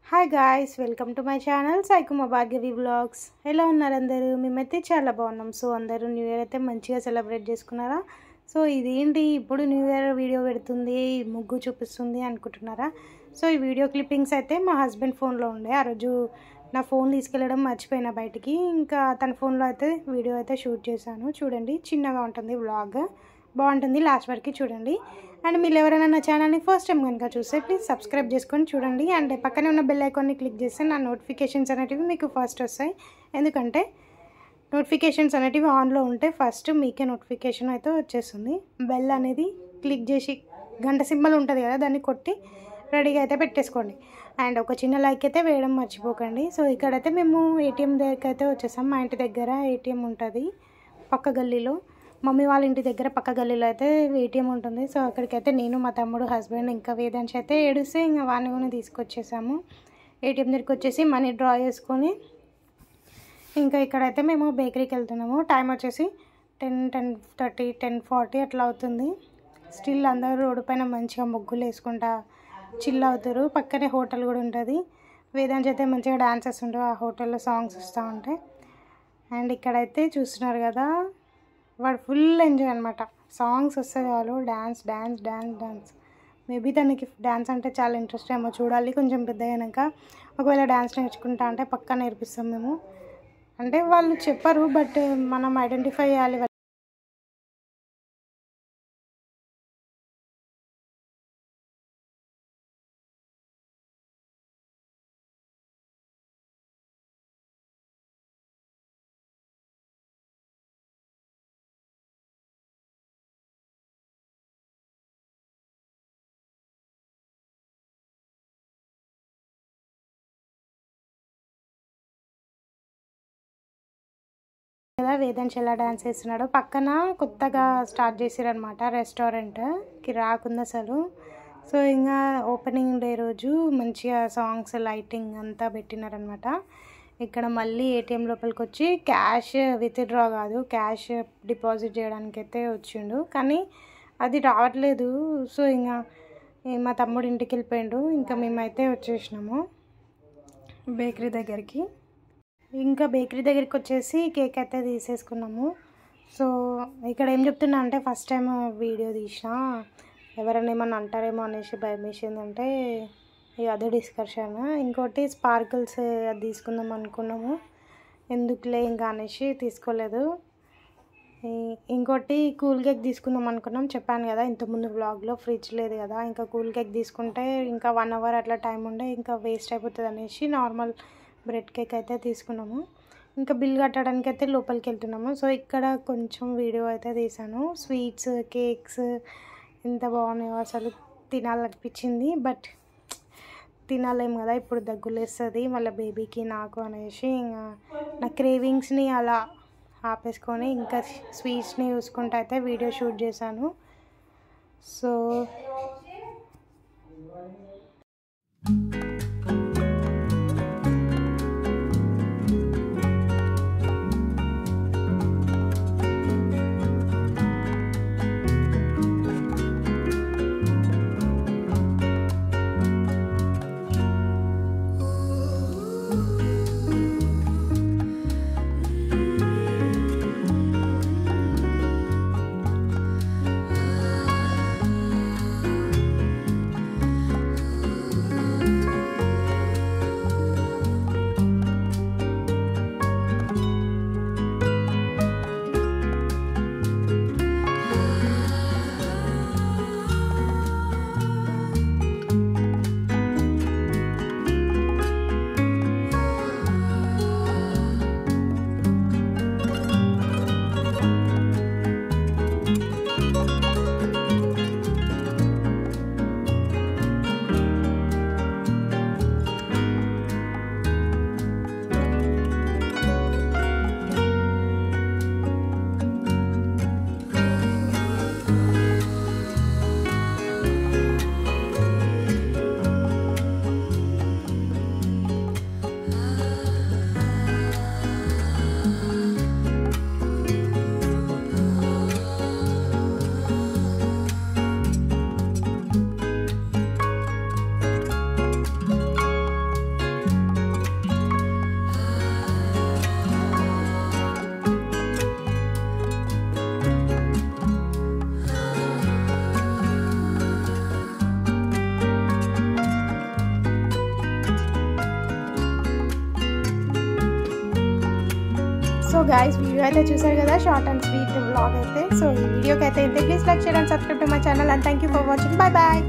Hi guys, welcome to my channel సైకుమ భాగ్యవి vlogs. ఎలా ఉన్నారు అందరూ? మేమైతే చాలా బాగున్నాం. సో అందరూ న్యూ ఇయర్ అయితే మంచిగా సెలబ్రేట్ చేసుకున్నారా? సో ఇదేంటి ఇప్పుడు న్యూ ఇయర్ వీడియో పెడుతుంది, ముగ్గు చూపిస్తుంది అనుకుంటున్నారా? సో ఈ వీడియో క్లిప్పింగ్స్ అయితే మా హస్బెండ్ ఫోన్లో ఉండే. ఆ రోజు నా ఫోన్ తీసుకెళ్ళడం మర్చిపోయినా బయటికి. ఇంకా తన ఫోన్లో అయితే వీడియో అయితే షూట్ చేశాను. చూడండి, చిన్నగా ఉంటుంది వ్లాగ్, బాగుంటుంది, లాస్ట్ వరకు చూడండి. అండ్ మీరు ఎవరైనా నా ఛానల్ని ఫస్ట్ టైం కనుక చూస్తే ప్లీజ్ సబ్స్క్రైబ్ చేసుకొని చూడండి. అండ్ పక్కనే ఉన్న బెల్ ఐకాన్ని క్లిక్ చేస్తే నా నోటిఫికేషన్స్ అనేటివి మీకు ఫస్ట్ వస్తాయి. ఎందుకంటే నోటిఫికేషన్స్ అనేటివి ఆన్లో ఉంటే ఫస్ట్ మీకే నోటిఫికేషన్ అయితే వచ్చేస్తుంది. బెల్ అనేది క్లిక్ చేసి గంట సింబల్ ఉంటుంది కదా, దాన్ని కొట్టి రెడీగా అయితే పెట్టేసుకోండి. అండ్ ఒక చిన్న లైక్ అయితే వేయడం మర్చిపోకండి. సో ఇక్కడైతే మేము ఏటీఎం దగ్గరికి అయితే వచ్చేసాం. మా ఇంటి దగ్గర ఏటీఎం ఉంటుంది పక్క గల్లీలో. మమ్మీ వాళ్ళ ఇంటి దగ్గర పక్క గల్లీలో అయితే ఏటీఎం ఉంటుంది. సో అక్కడికైతే నేను, మా తమ్ముడు, హస్బెండ్ ఇంకా వేదాంశ అయితే ఏడిస్తే ఇంకా వాడిని తీసుకొచ్చేసాము. ఏటీఎం దగ్గరికి వచ్చేసి మనీ డ్రా చేసుకొని ఇంకా ఇక్కడైతే మేము బేకరీకి వెళ్తున్నాము. టైం వచ్చేసి 10:30 10:40 అట్లా అవుతుంది. స్టిల్ అందరూ రోడ్డు పైన మంచిగా ముగ్గులు వేసుకుంటా చిల్ అవుతారు. పక్కనే హోటల్ కూడా ఉంటుంది. వేదాంశ అయితే మంచిగా డాన్సెస్ ఉంటాయి, ఆ హోటల్లో సాంగ్స్ వస్తూ ఉంటాయి. అండ్ ఇక్కడైతే చూస్తున్నారు కదా, వాడు ఫుల్ ఎంజాయ్ అనమాట. సాంగ్స్ వస్తే చాలు dance dance dance dance. Maybe తనకి డ్యాన్స్ అంటే చాలా ఇంట్రెస్ట్ ఏమో, చూడాలి. కొంచెం పెద్ద అయినాక ఒకవేళ డ్యాన్స్ నేర్చుకుంటా అంటే పక్కా నేర్పిస్తాం మేము. అంటే వాళ్ళు చెప్పరు, బట్ మనం ఐడెంటిఫై చేయాలి. కదా వేదాంశ్ ఎలా డ్యాన్స్ చేస్తున్నాడో. పక్కన కొత్తగా స్టార్ట్ చేసారనమాట రెస్టారెంట్కి, రాకుంది అసలు. సో ఇంకా ఓపెనింగ్ డే రోజు మంచిగా సాంగ్స్ లైటింగ్ అంతా పెట్టినారనమాట. ఇక్కడ మళ్ళీ ఏటీఎం లోపలికి వచ్చి క్యాష్ విత్డ్రా కాదు, క్యాష్ డిపాజిట్ చేయడానికి అయితే వచ్చిండు, కానీ అది రావట్లేదు. సో ఇంకా మా తమ్ముడు ఇంటికి వెళ్ళిపోయిండు. ఇంకా మేమైతే వచ్చేసినాము బేకరీ దగ్గరికి. ఇంకా బేకరీ దగ్గరికి వచ్చేసి కేక్ అయితే తీసేసుకున్నాము. సో ఇక్కడ ఏం చెప్తున్నా అంటే, ఫస్ట్ టైం వీడియో తీసిన ఎవరైనా ఏమన్నా అంటారేమో అనేసి భయం వేసిందంటే ఇక అదే డిస్కషన్. ఇంకోటి స్పార్కిల్స్ అది తీసుకుందాం అనుకున్నాము, ఎందుకులే ఇంకా అనేసి తీసుకోలేదు. ఇంకోటి కూల్ కేక్ తీసుకుందాం అనుకున్నాం, చెప్పాను కదా ఇంతకుముందు వ్లాగ్లో. ఫ్రిడ్జ్ లేదు కదా, ఇంకా కూల్ కేక్ తీసుకుంటే ఇంకా 1 అవర్ అట్లా టైం ఉండే, ఇంకా వేస్ట్ అయిపోతుంది అనేసి నార్మల్ బ్రెడ్ కేక్ అయితే తీసుకున్నాము. ఇంకా బిల్ కట్టడానికి అయితే లోపలికి వెళ్తున్నాము. సో ఇక్కడ కొంచెం వీడియో అయితే తీసాను. స్వీట్స్, కేక్స్ ఎంత బాగున్నాయో అసలు, తినాలనిపించింది. బట్ తినాలేము కదా, ఇప్పుడు దగ్గులేస్తుంది మళ్ళీ బేబీకి నాకు అనేసి ఇంకా నా క్రేవింగ్స్ని అలా ఆపేసుకొని ఇంకా స్వీట్స్ని చూసుకుంటూ అయితే వీడియో షూట్ చేశాను. సో గాయస్ వీడియో అయితే చూసారు కదా, షార్ట్ అండ్ స్వీట్ వ్లాగ్ అయితే. సో ఈ వీడియోకి అయితే please like share and subscribe to my channel and thank you for watching. Bye bye.